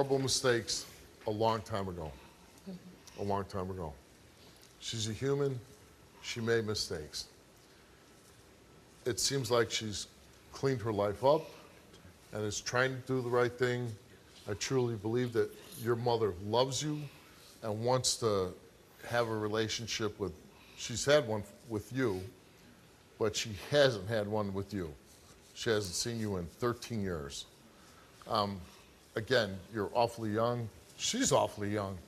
Horrible mistakes a long time ago. A long time ago. She's a human. She made mistakes. It seems like she's cleaned her life up and is trying to do the right thing. I truly believe that your mother loves you and wants to have a relationship with, she's had one with you, but she hasn't had one with you. She hasn't seen you in 13 years. Again, you're awfully young. She's awfully young.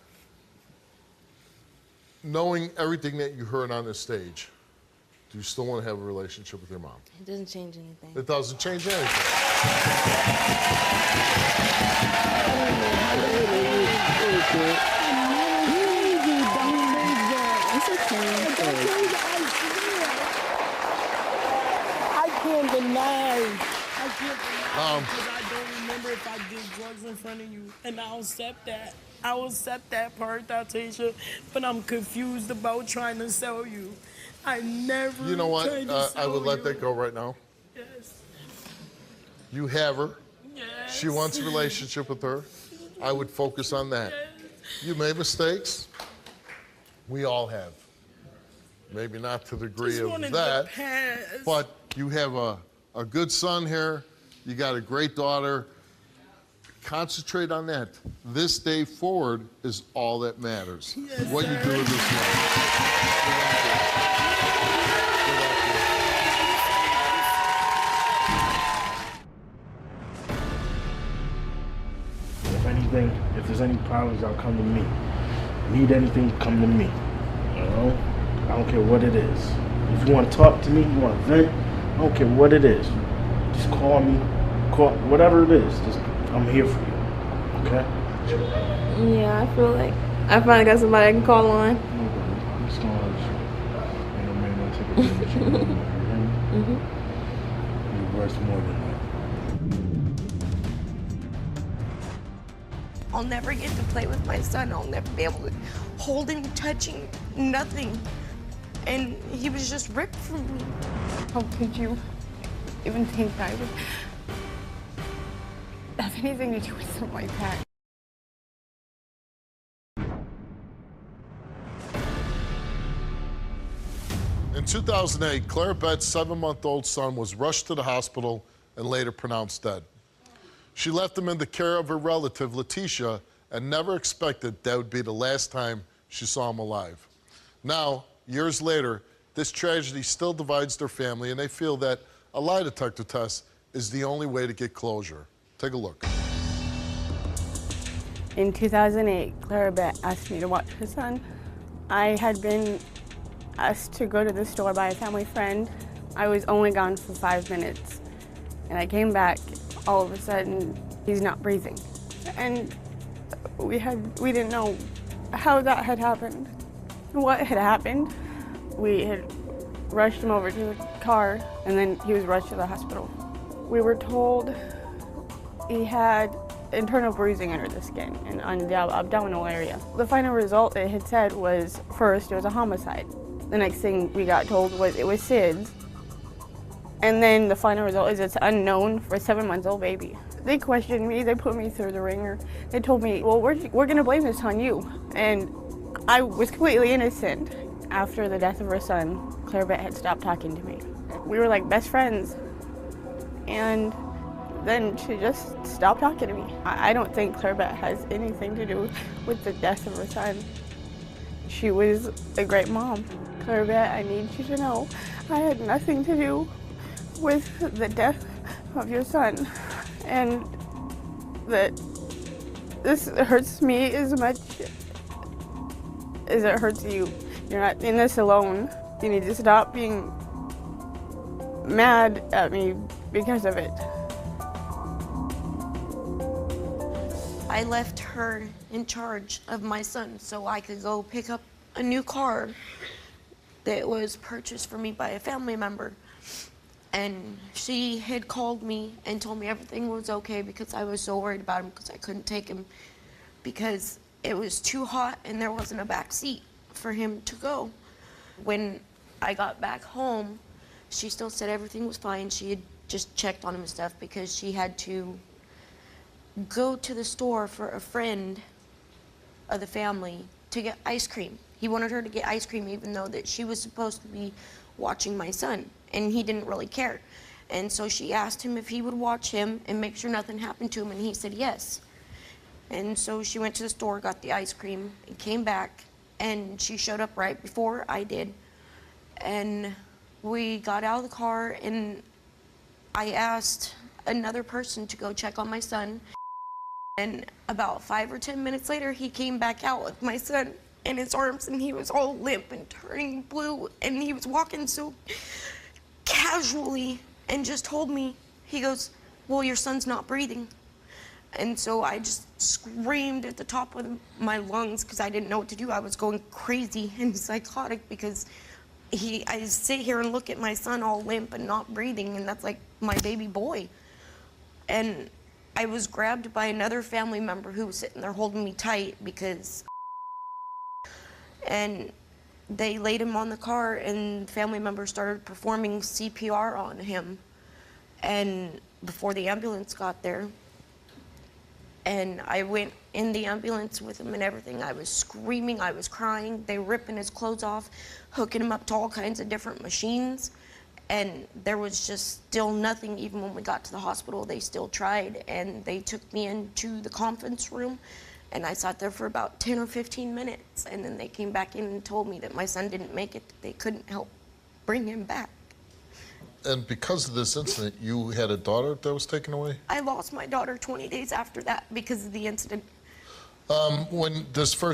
Knowing everything that you heard on this stage, do you still want to have a relationship with your mom? It doesn't change anything. It doesn't change anything. I can't deny. I can't deny Um, because I don't remember if I did drugs in front of you, and I'll accept that. I will accept that part, Tasha, but I'm confused about trying to sell you. I never. You know what? tried to I sell would let you. that go right now. Yes. You have her. Yes. She wants a relationship with her. I would focus on that. You made mistakes. We all have. Maybe not to the degree Just of wanted that, to pass. but you have a good son here. You got a great daughter. Concentrate on that. This day forward is all that matters. Yes, what you sir. do with this money. If anything, if there's any problems, I'll come to me. Need anything, come to me. You know? I don't care what it is. If you want to talk to me, you want to vent, I don't care what it is. Just call me, whatever it is. Just, I'm here for you. Okay? Yeah, I feel like I finally got somebody I can call on. I'm just gonna let you. Ain't no man gonna take advantage of you. You're worth more than that. I'll never get to play with my son. I'll never be able to hold him, touch him, nothing. And he was just ripped from me. How could you even think that I would have anything to do with something like that? In 2008, Clara Bett's 7-month-old son was rushed to the hospital and later pronounced dead. She left him in the care of her relative, Letitia, and never expected that would be the last time she saw him alive. Now, years later, this tragedy still divides their family, and they feel that a lie detector test is the only way to get closure. Take a look. In 2008, Clara Bett asked me to watch her son. I had been asked to go to the store by a family friend. I was only gone for 5 minutes, and I came back. All of a sudden, he's not breathing. And we didn't know how that had happened, what had happened. We had rushed him over to the car, and then he was rushed to the hospital. We were told he had internal bruising under the skin and on the abdominal area. The final result it had said was, first, it was a homicide. The next thing we got told was it was SIDS. And then the final result is it's unknown for a 7-month-old baby. They questioned me, they put me through the ringer. They told me, well, we're gonna blame this on you. And I was completely innocent. After the death of her son, Clara Bett had stopped talking to me. We were like best friends. And then she just stopped talking to me. I don't think Clara Bett has anything to do with the death of her son. She was a great mom. Clara Bett, I need you to know I had nothing to do with the death of your son, and that this hurts me as much as it hurts you. You're not in this alone. You need to stop being mad at me because of it. I left her in charge of my son so I could go pick up a new car that was purchased for me by a family member. And she had called me and told me everything was okay because I was so worried about him because I couldn't take him because it was too hot and there wasn't a back seat for him to go. When I got back home, she still said everything was fine. She had just checked on him and stuff because she had to go to the store for a friend of the family to get ice cream. He wanted her to get ice cream even though that she was supposed to be watching my son, and he didn't really care. And so she asked him if he would watch him and make sure nothing happened to him, and he said yes. And so she went to the store, got the ice cream, and came back, and she showed up right before I did. And we got out of the car, and I asked another person to go check on my son. And about 5 or 10 minutes later, he came back out with my son in his arms, and he was all limp and turning blue, and he was walking so casually and just told me, he goes, "Well, your son's not breathing." And so I just screamed at the top of my lungs because I didn't know what to do. I was going crazy and psychotic because I sit here and look at my son all limp and not breathing, and that's like my baby boy. And I was grabbed by another family member who was sitting there holding me tight because, and they laid him on the car, and family members started performing CPR on him. And before the ambulance got there, and I went in the ambulance with him and everything. I was screaming, I was crying. They were ripping his clothes off, hooking him up to all kinds of different machines. And there was just still nothing. Even when we got to the hospital, they still tried. And they took me into the conference room, and I sat there for about 10 or 15 minutes. And then they came back in and told me that my son didn't make it, that they couldn't help bring him back. And because of this incident, you had a daughter that was taken away? I lost my daughter 20 days after that because of the incident. When this first